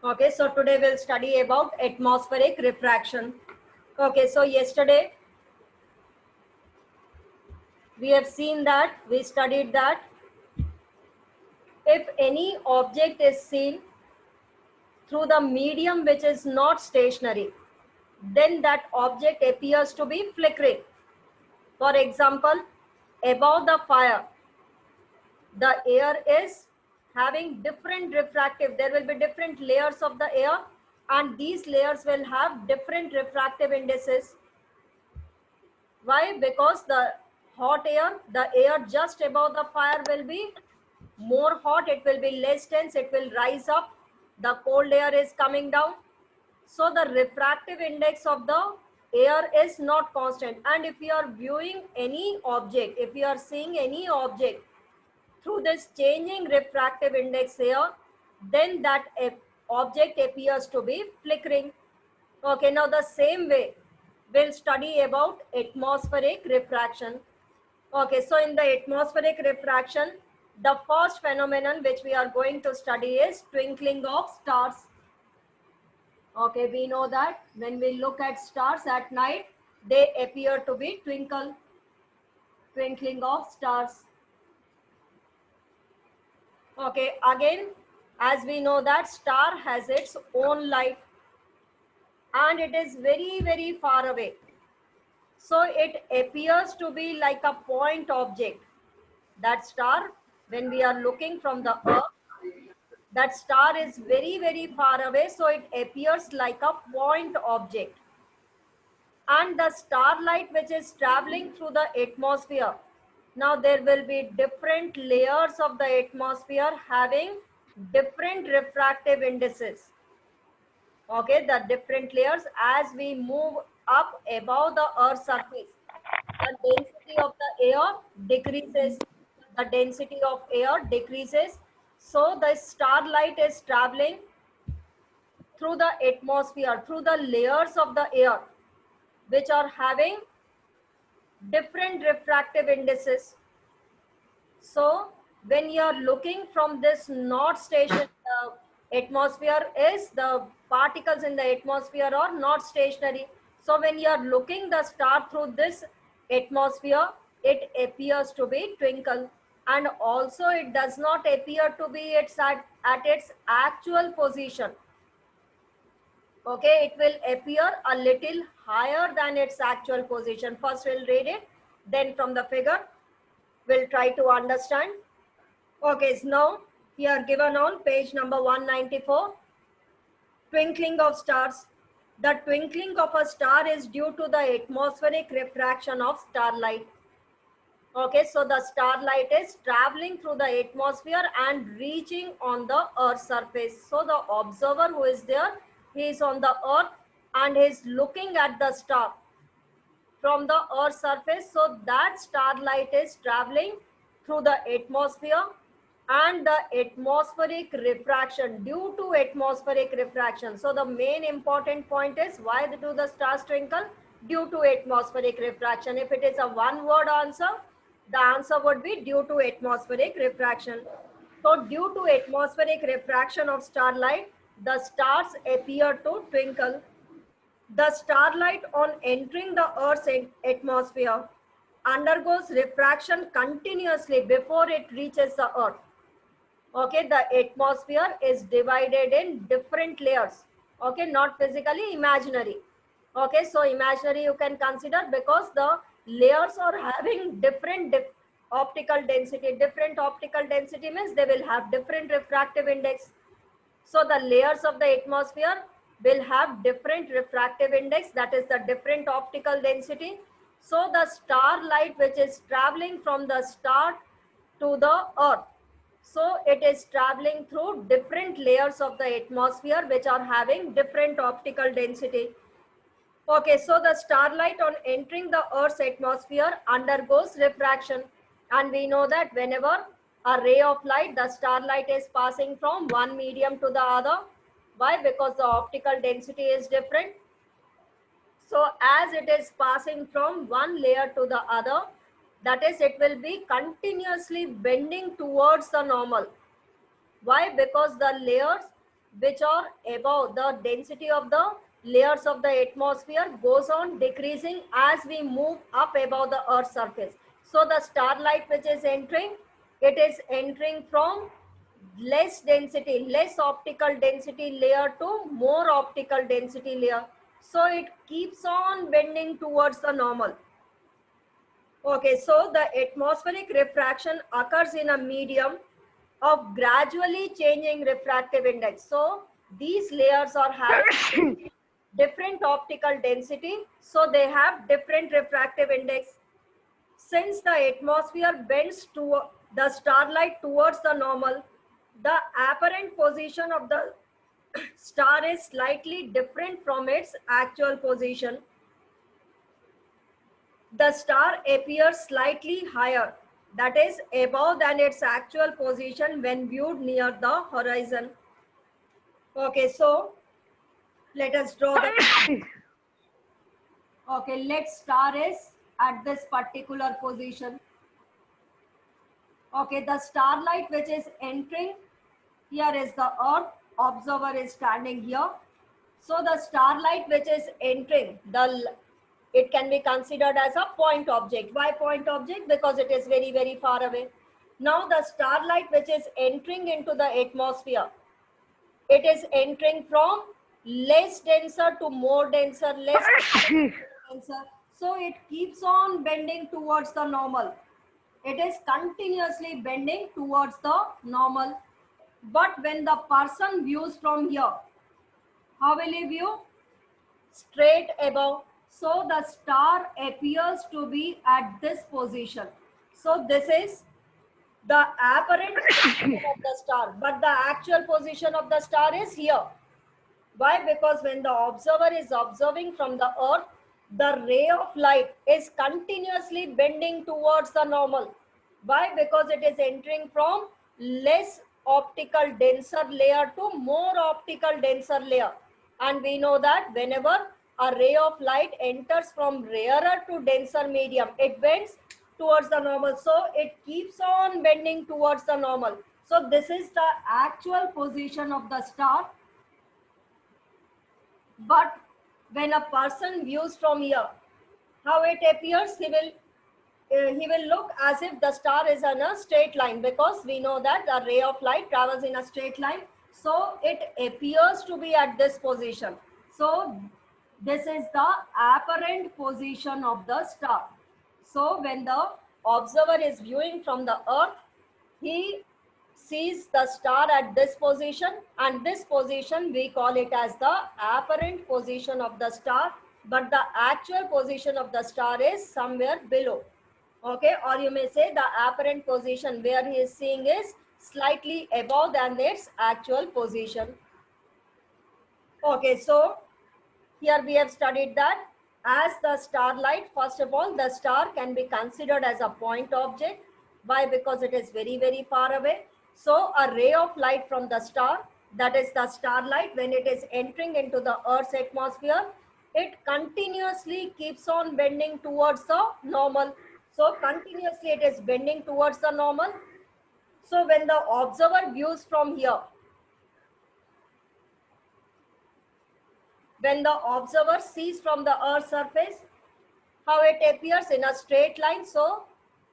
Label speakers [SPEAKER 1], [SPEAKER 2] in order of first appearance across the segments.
[SPEAKER 1] Okay, so today we'll study about atmospheric refraction. Okay, so yesterday we studied that if any object is seen through the medium which is not stationary, then that object appears to be flickering. For example, above the fire, the air is having different refractive, there will be different layers of the air, and these layers will have different refractive indices. Why? Because the hot air, the air just above the fire will be more hot, it will be less dense, it will rise up. The cold air is coming down. So the refractive index of the air is not constant. And if you are viewing any object, if you are seeing any object through this changing refractive index here, then that object appears to be flickering. Okay, now the same way we'll study about atmospheric refraction. Okay, so in the atmospheric refraction, the first phenomenon which we are going to study is twinkling of stars. Okay, we know that when we look at stars at night, they appear to be twinkling of stars. Okay, again, as we know that star has its own light and it is very, very far away. So it appears to be like a point object. That star, when we are looking from the earth, that star is very, very far away. So it appears like a point object. And the starlight which is traveling through the atmosphere, now there will be different layers of the atmosphere having different refractive indices. Okay, the different layers, as we move up above the earth's surface, the density of the air decreases. The density of air decreases. So the starlight is traveling through the atmosphere, through the layers of the air, which are having different refractive indices. So when you are looking from this not station, the atmosphere is, the particles in the atmosphere are not stationary. So when you are looking the star through this atmosphere, it appears to be twinkle, and also it does not appear to be at its actual position. Okay, it will appear a little higher than its actual position. First we'll read it, then from the figure we'll try to understand. Okay, so now here given on page number 194, twinkling of stars. The twinkling of a star is due to the atmospheric refraction of starlight. Okay, so the starlight is traveling through the atmosphere and reaching on the earth's surface. So the observer who is there, he is on the earth and he is looking at the star from the earth's surface. So that starlight is traveling through the atmosphere, and the atmospheric refraction, due to atmospheric refraction. So the main important point is, why do the stars twinkle? Due to atmospheric refraction. If it is a one word answer, the answer would be due to atmospheric refraction. So due to atmospheric refraction of starlight, the stars appear to twinkle. The starlight on entering the Earth's atmosphere undergoes refraction continuously before it reaches the Earth. Okay, the atmosphere is divided in different layers. Okay, not physically, imaginary. Okay, so imaginary you can consider because the layers are having different optical density. Different optical density means they will have different refractive index. So the layers of the atmosphere will have different refractive index, that is the different optical density. So the starlight which is traveling from the star to the earth, so it is traveling through different layers of the atmosphere which are having different optical density. Okay, so the starlight on entering the Earth's atmosphere undergoes refraction. And we know that whenever a ray of light, the starlight is passing from one medium to the other. Why? Because the optical density is different. So as it is passing from one layer to the other, that is, it will be continuously bending towards the normal. Why? Because the layers which are above, the density of the layers of the atmosphere goes on decreasing as we move up above the Earth's surface. So the starlight which is entering, it is entering from less density, less optical density layer to more optical density layer. So it keeps on bending towards the normal. Okay, so the atmospheric refraction occurs in a medium of gradually changing refractive index. So these layers are having different optical density, so they have different refractive index. Since the atmosphere bends to the starlight towards the normal, the apparent position of the star is slightly different from its actual position. The star appears slightly higher, that is above than its actual position when viewed near the horizon. Okay, so let us draw the. Okay, let star is at this particular position. Okay, the starlight which is entering, here is the Earth, observer is standing here. So the starlight which is entering, it can be considered as a point object. Why point object? Because it is very, very far away. Now the starlight which is entering into the atmosphere, it is entering from less denser to more denser, less denser. So it keeps on bending towards the normal. It is continuously bending towards the normal. But when the person views from here, how will he view? Straight above. So the star appears to be at this position. So this is the apparent position of the star, but the actual position of the star is here. Why? Because when the observer is observing from the Earth, the ray of light is continuously bending towards the normal. Why? Because it is entering from less optical denser layer to more optical denser layer. And we know that whenever a ray of light enters from rarer to denser medium, it bends towards the normal. So it keeps on bending towards the normal. So this is the actual position of the star. But when a person views from here, how it appears, he will look as if the star is on a straight line, because we know that the ray of light travels in a straight line. So it appears to be at this position. So this is the apparent position of the star. So when the observer is viewing from the Earth, he sees the star at this position, and this position we call it as the apparent position of the star, but the actual position of the star is somewhere below. Okay, or you may say the apparent position where he is seeing is slightly above than its actual position. Okay, so here we have studied that as the starlight, first of all, the star can be considered as a point object. Why? Because it is very, very far away. So a ray of light from the star, that is the starlight, when it is entering into the Earth's atmosphere, it continuously keeps on bending towards the normal. So continuously it is bending towards the normal. So when the observer views from here, when the observer sees from the Earth's surface, how it appears in a straight line. So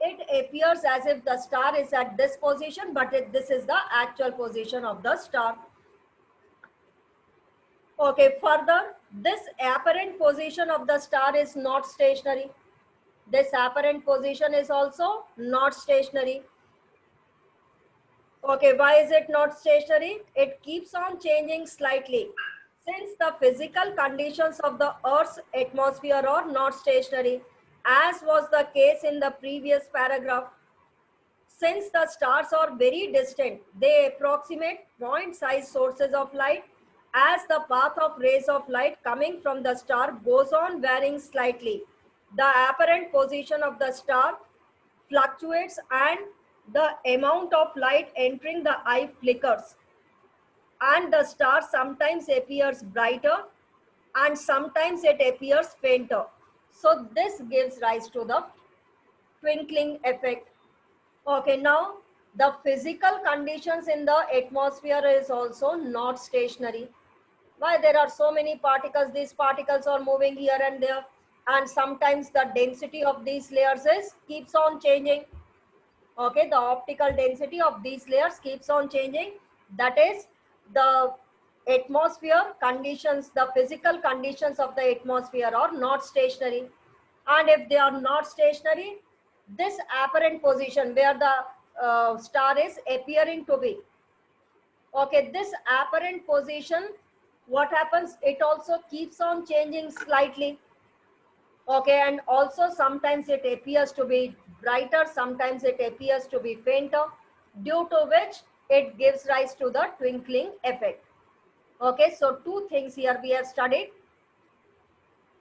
[SPEAKER 1] it appears as if the star is at this position, but this is the actual position of the star. Okay, further, this apparent position of the star is not stationary. This apparent position is also not stationary. Okay, why is it not stationary? It keeps on changing slightly. Since the physical conditions of the Earth's atmosphere are not stationary, as was the case in the previous paragraph, since the stars are very distant, they approximate point-sized sources of light. As the path of rays of light coming from the star goes on varying slightly, the apparent position of the star fluctuates and the amount of light entering the eye flickers, and the star sometimes appears brighter and sometimes it appears fainter. So this gives rise to the twinkling effect. Okay, now the physical conditions in the atmosphere is also not stationary. Why? There are so many particles, these particles are moving here and there, and sometimes the density of these layers is keeps on changing. Okay, the optical density of these layers keeps on changing. That is, the atmosphere conditions, the physical conditions of the atmosphere are not stationary. And if they are not stationary, this apparent position where the star is appearing to be, okay, this apparent position, what happens, it also keeps on changing slightly. Okay, and also sometimes it appears to be brighter, sometimes it appears to be fainter, due to which it gives rise to the twinkling effect. Okay, so two things here we have studied.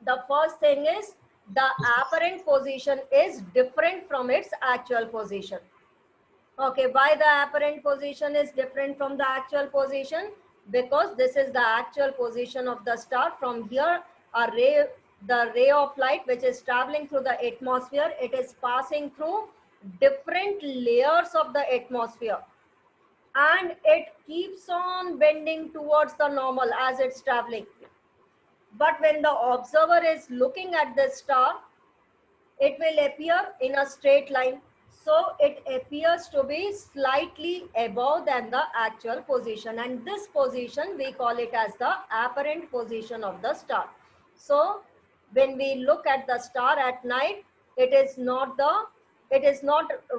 [SPEAKER 1] The first thing is the apparent position is different from its actual position. Okay, why the apparent position is different from the actual position? Because this is the actual position of the star. From here, the ray of light which is traveling through the atmosphere, it is passing through different layers of the atmosphere, and it keeps on bending towards the normal as it's traveling. But when the observer is looking at the star, it will appear in a straight line. So it appears to be slightly above than the actual position, and this position we call it as the apparent position of the star. So when we look at the star at night, it is not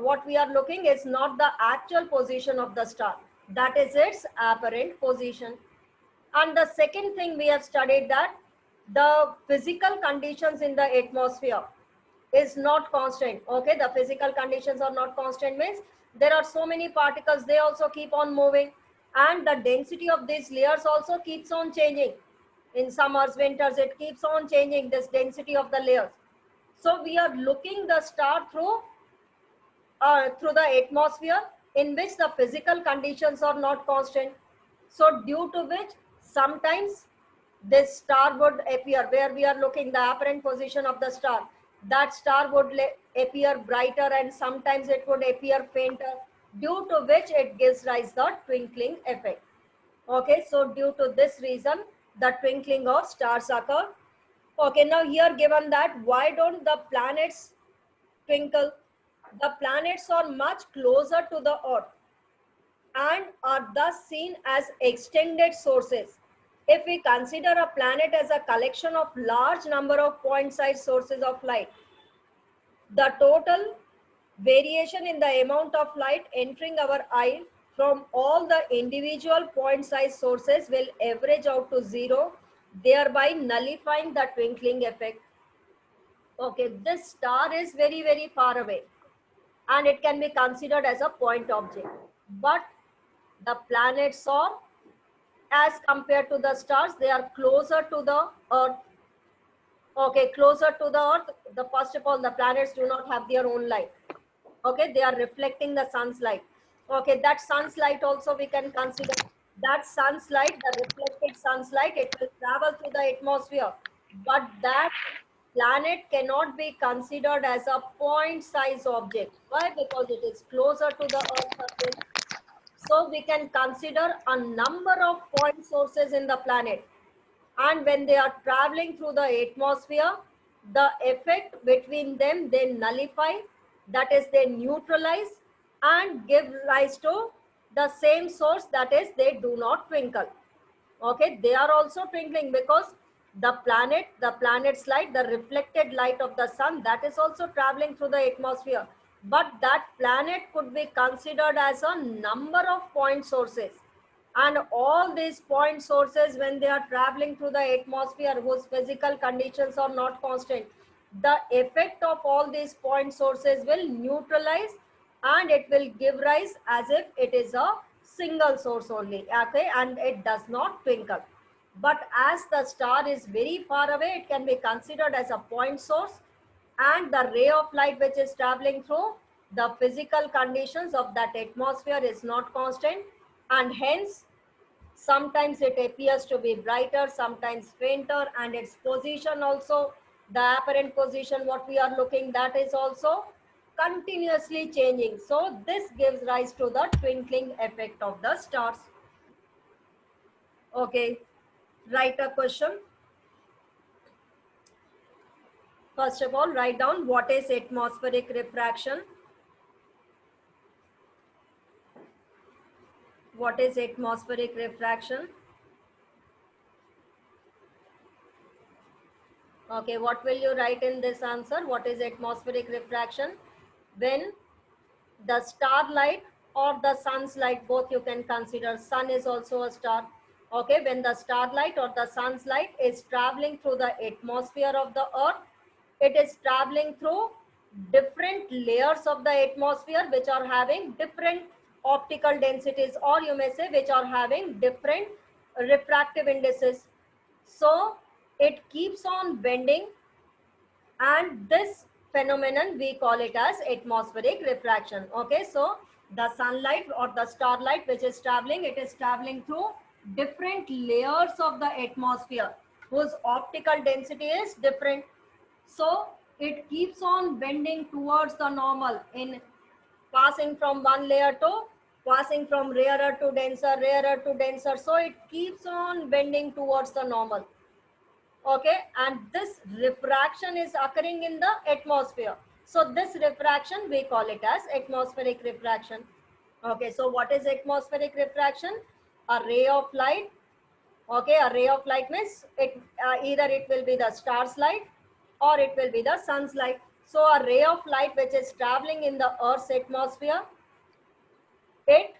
[SPEAKER 1] what we are looking is not the actual position of the star. That is its apparent position. And the second thing we have studied, that the physical conditions in the atmosphere is not constant. Okay, the physical conditions are not constant means there are so many particles, they also keep on moving, and the density of these layers also keeps on changing. In summers, winters, it keeps on changing, this density of the layers. So we are looking the star through the atmosphere, in which the physical conditions are not constant. So due to which sometimes this star would appear, where we are looking the apparent position of the star, that star would appear brighter, and sometimes it would appear fainter, due to which it gives rise the twinkling effect. Okay, so due to this reason, the twinkling of stars occur. Okay, now here given that why don't the planets twinkle? The planets are much closer to the Earth and are thus seen as extended sources. If we consider a planet as a collection of large number of point-sized sources of light, the total variation in the amount of light entering our eye from all the individual point-sized sources will average out to zero, thereby nullifying the twinkling effect. Okay, this star is very, very far away, and it can be considered as a point object. But the planets are, as compared to the stars, they are closer to the Earth. Okay, closer to the Earth. The first of all, the planets do not have their own light. Okay, they are reflecting the sun's light. Okay, that sun's light also we can consider. That sun's light, the reflected sun's light, it will travel through the atmosphere. But that planet cannot be considered as a point size object. Why? Because it is closer to the Earth's surface. So we can consider a number of point sources in the planet. And when they are traveling through the atmosphere, the effect between them, they nullify, that is, they neutralize and give rise to the same source, that is, they do not twinkle. Okay, they are also twinkling because the planet's light, the reflected light of the sun, that is also traveling through the atmosphere. But that planet could be considered as a number of point sources, and all these point sources, when they are traveling through the atmosphere whose physical conditions are not constant, the effect of all these point sources will neutralize, and it will give rise as if it is a single source only. Okay, and it does not twinkle. But as the star is very far away, it can be considered as a point source, and the ray of light which is traveling through, the physical conditions of that atmosphere is not constant, and hence sometimes it appears to be brighter, sometimes fainter, and its position also, the apparent position what we are looking, that is also continuously changing. So this gives rise to the twinkling effect of the stars. Okay, write a question. First of all, write down what is atmospheric refraction. What is atmospheric refraction? Okay, what will you write in this answer? What is atmospheric refraction? When the starlight or the sun's light, both you can consider, sun is also a star. Okay, when the starlight or the sun's light is traveling through the atmosphere of the earth, it is traveling through different layers of the atmosphere which are having different optical densities, or you may say which are having different refractive indices. So it keeps on bending, and this phenomenon we call it as atmospheric refraction. Okay, so the sunlight or the starlight which is traveling, it is traveling through different layers of the atmosphere whose optical density is different. So it keeps on bending towards the normal, in passing from one layer to passing from rarer to denser, rarer to denser. So it keeps on bending towards the normal. Okay, and this refraction is occurring in the atmosphere. So this refraction we call it as atmospheric refraction. Okay, so what is atmospheric refraction? A ray of light. Okay, a ray of light means it either it will be the star's light or it will be the sun's light. So a ray of light which is traveling in the Earth's atmosphere, it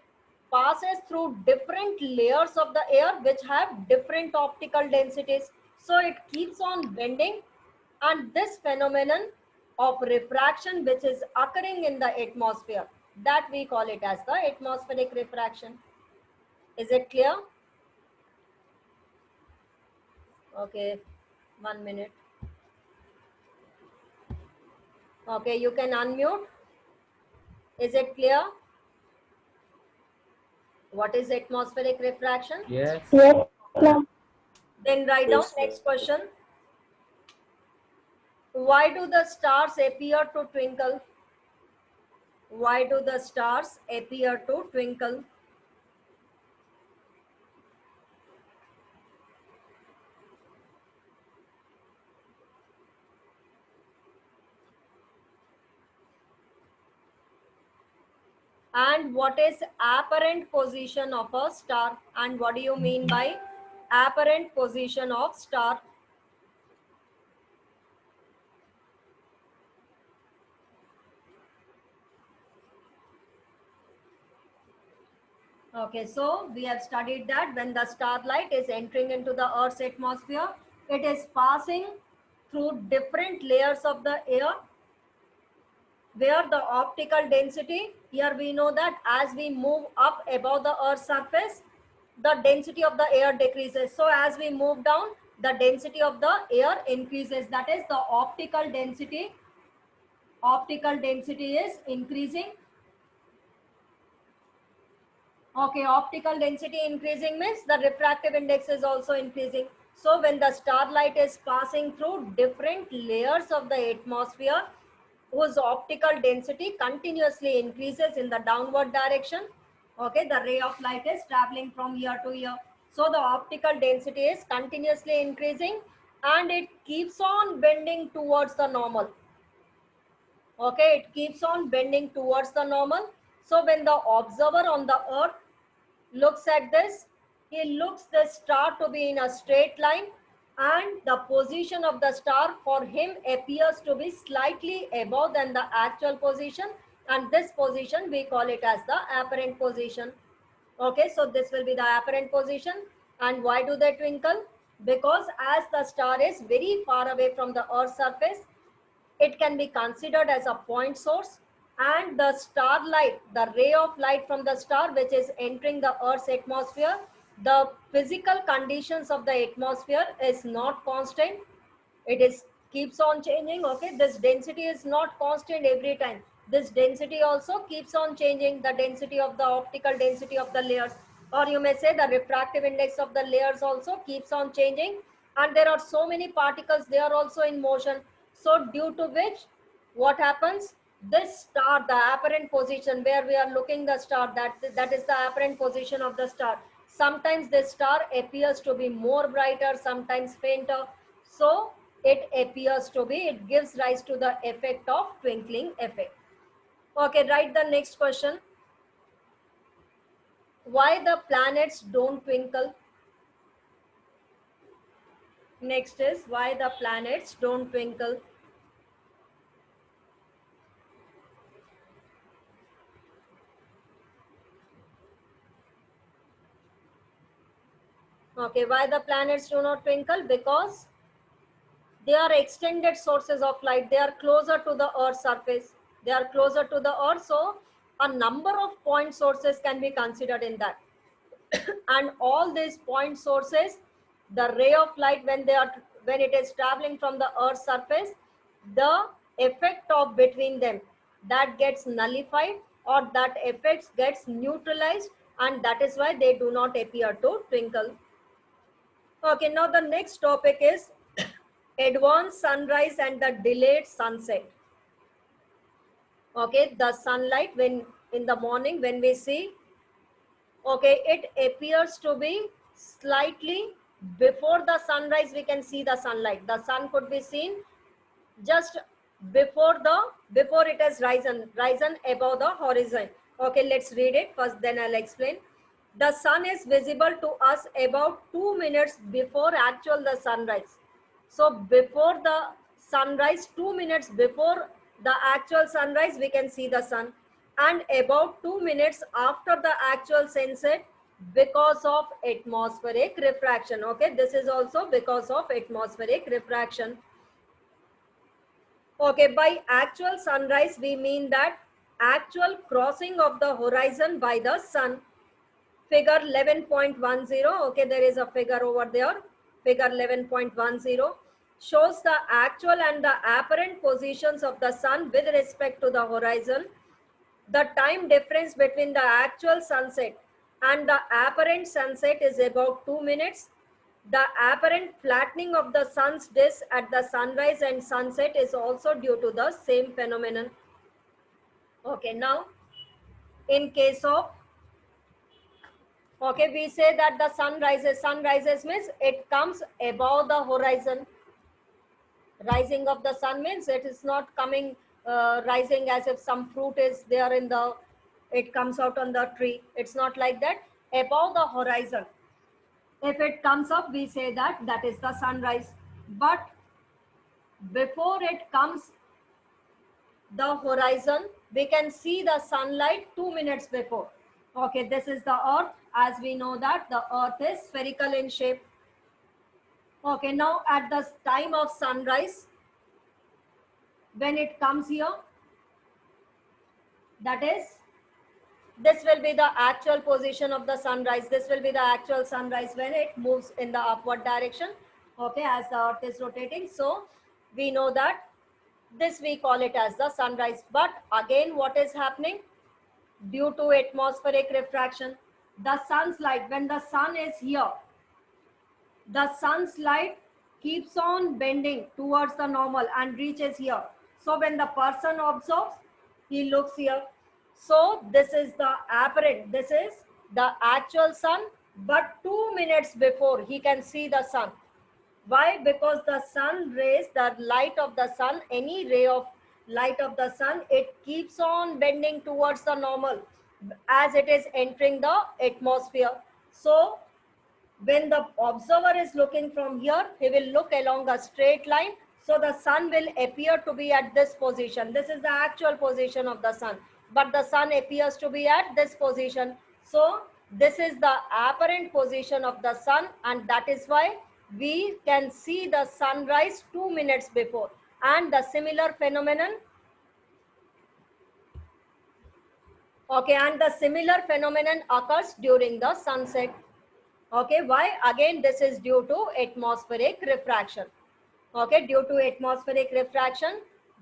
[SPEAKER 1] passes through different layers of the air which have different optical densities. So it keeps on bending, and this phenomenon of refraction which is occurring in the atmosphere, that we call it as the atmospheric refraction. Is it clear? Okay, 1 minute. Okay, you can unmute. Is it clear? What is atmospheric refraction?
[SPEAKER 2] Yes.
[SPEAKER 3] Yes, ma'am.
[SPEAKER 1] Then write down next question. Why do the stars appear to twinkle? Why do the stars appear to twinkle? And what is apparent position of a star? And what do you mean by apparent position of star? Okay, so we have studied that when the starlight is entering into the Earth's atmosphere, it is passing through different layers of the air where the optical density, here we know that as we move up above the Earth's surface, the density of the air decreases. So as we move down, the density of the air increases. That is, the optical density is increasing. Okay, optical density increasing means the refractive index is also increasing. So when the starlight is passing through different layers of the atmosphere whose optical density continuously increases in the downward direction, okay, the ray of light is traveling from here to here. So the optical density is continuously increasing and it keeps on bending towards the normal. Okay, it keeps on bending towards the normal. So when the observer on the earth looks at this, he looks the star to be in a straight line, and the position of the star for him appears to be slightly above than the actual position, and this position we call it as the apparent position. Okay, so this will be the apparent position. And why do they twinkle? Because as the star is very far away from the Earth's surface, it can be considered as a point source, and the starlight, the ray of light from the star which is entering the Earth's atmosphere, the physical conditions of the atmosphere is not constant. It is keeps on changing. Okay, this density is not constant every time. This density also keeps on changing, the density of the optical density of the layers, or you may say the refractive index of the layers also keeps on changing, and there are so many particles, they are also in motion. So due to which, what happens? This star, the apparent position where we are looking the star, that is the apparent position of the star. Sometimes this star appears to be more brighter, sometimes fainter. So it appears to be, it gives rise to the effect of twinkling effect. Okay, write the next question. Why the planets don't twinkle? Next is why the planets don't twinkle. Okay, why the planets do not twinkle? Because they are extended sources of light. They are closer to the Earth's surface. They are closer to the Earth. So a number of point sources can be considered in that. And all these point sources, the ray of light when it is traveling from the Earth's surface, the effect of between them that gets nullified, or that effect gets neutralized, and that is why they do not appear to twinkle. Okay, now the next topic is advanced sunrise and the delayed sunset. Okay, the sunlight when in the morning when we see, okay, it appears to be slightly before the sunrise. We can see the sunlight. The sun could be seen just before it has risen above the horizon. Okay, let's read it first, then I'll explain. The sun is visible to us about 2 minutes before actual the sunrise. So before the sunrise, 2 minutes before the actual sunrise, we can see the sun, and about 2 minutes after the actual sunset, because of atmospheric refraction. Okay, this is also because of atmospheric refraction. Okay, by actual sunrise, we mean that actual crossing of the horizon by the sun. Figure 11.10, okay, there is a figure over there. Figure 11.10 shows the actual and the apparent positions of the sun with respect to the horizon. The time difference between the actual sunset and the apparent sunset is about 2 minutes. The apparent flattening of the sun's disk at the sunrise and sunset is also due to the same phenomenon. Okay, now in case of, okay, we say that the sun rises. Sun rises means it comes above the horizon. Rising of the sun means it is not coming rising as if some fruit is there in the, it comes out on the tree. It's not like that. Above the horizon, if it comes up, we say that that is the sunrise. But before it comes the horizon, we can see the sunlight 2 minutes before. Okay, this is the earth. As we know that the earth is spherical in shape. Okay, now at the time of sunrise, when it comes here, that is, this will be the actual position of the sunrise. This will be the actual sunrise when it moves in the upward direction. Okay, as the earth is rotating. So we know that this we call it as the sunrise. But again, what is happening? Due to atmospheric refraction, the sun's light, when the sun is here, the sun's light keeps on bending towards the normal and reaches here. So when the person observes, he looks here. So this is the apparent, this is the actual sun, but 2 minutes before he can see the sun. Why? Because the sun rays, the light of the sun, any ray of light of the sun, it keeps on bending towards the normal as it is entering the atmosphere. So when the observer is looking from here, he will look along a straight line. So the sun will appear to be at this position. This is the actual position of the sun, but the sun appears to be at this position. So this is the apparent position of the sun, and that is why we can see the sunrise 2 minutes before. And the similar phenomenon, okay, and the similar phenomenon occurs during the sunset. Okay, why? Again, this is due to atmospheric refraction. Okay, due to atmospheric refraction,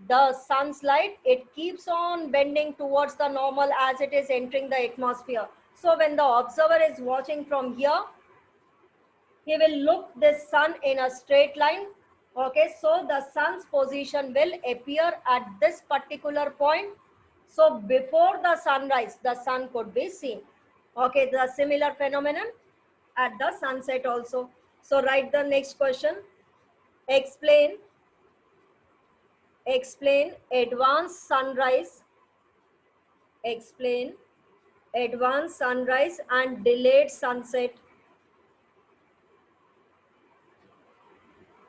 [SPEAKER 1] the sun's light, it keeps on bending towards the normal as it is entering the atmosphere. So when the observer is watching from here, he will look this sun in a straight line. Okay, so the sun's position will appear at this particular point. So before the sunrise, the sun could be seen. Okay, the similar phenomenon at the sunset also. So write the next question. Explain advanced sunrise. Explain advanced sunrise and delayed sunset.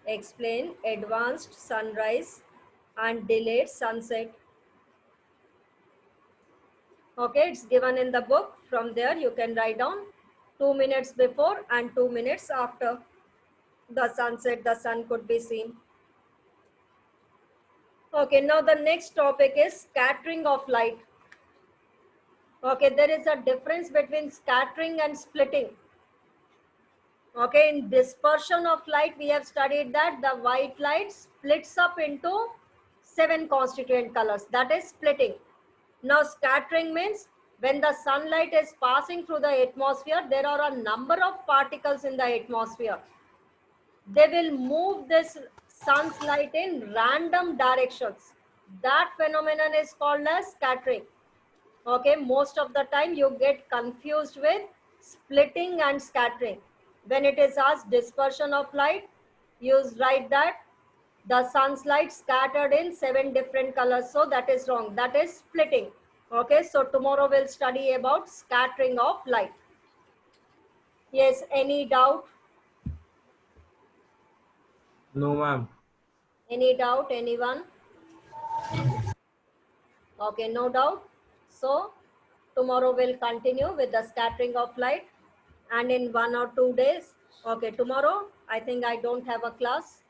[SPEAKER 1] Explain advanced sunrise and delayed sunset. Okay, it's given in the book. From there you can write down 2 minutes before and 2 minutes after the sunset, the sun could be seen. Okay, now the next topic is scattering of light. Okay, there is a difference between scattering and splitting. Okay, in dispersion of light, we have studied that the white light splits up into 7 constituent colors. That is splitting. Now, scattering means when the sunlight is passing through the atmosphere, there are a number of particles in the atmosphere. They will move this sun's light in random directions. That phenomenon is called as scattering. Okay, most of the time you get confused with splitting and scattering. When it is asked dispersion of light, you write that the sun's light scattered in 7 different colors. So that is wrong. That is splitting. Okay, so tomorrow we'll study about scattering of light. Yes, any doubt?
[SPEAKER 2] No, ma'am.
[SPEAKER 1] Any doubt, anyone? Okay, no doubt. So tomorrow we'll continue with the scattering of light, and in 1 or 2 days. Okay, tomorrow I think I don't have a class.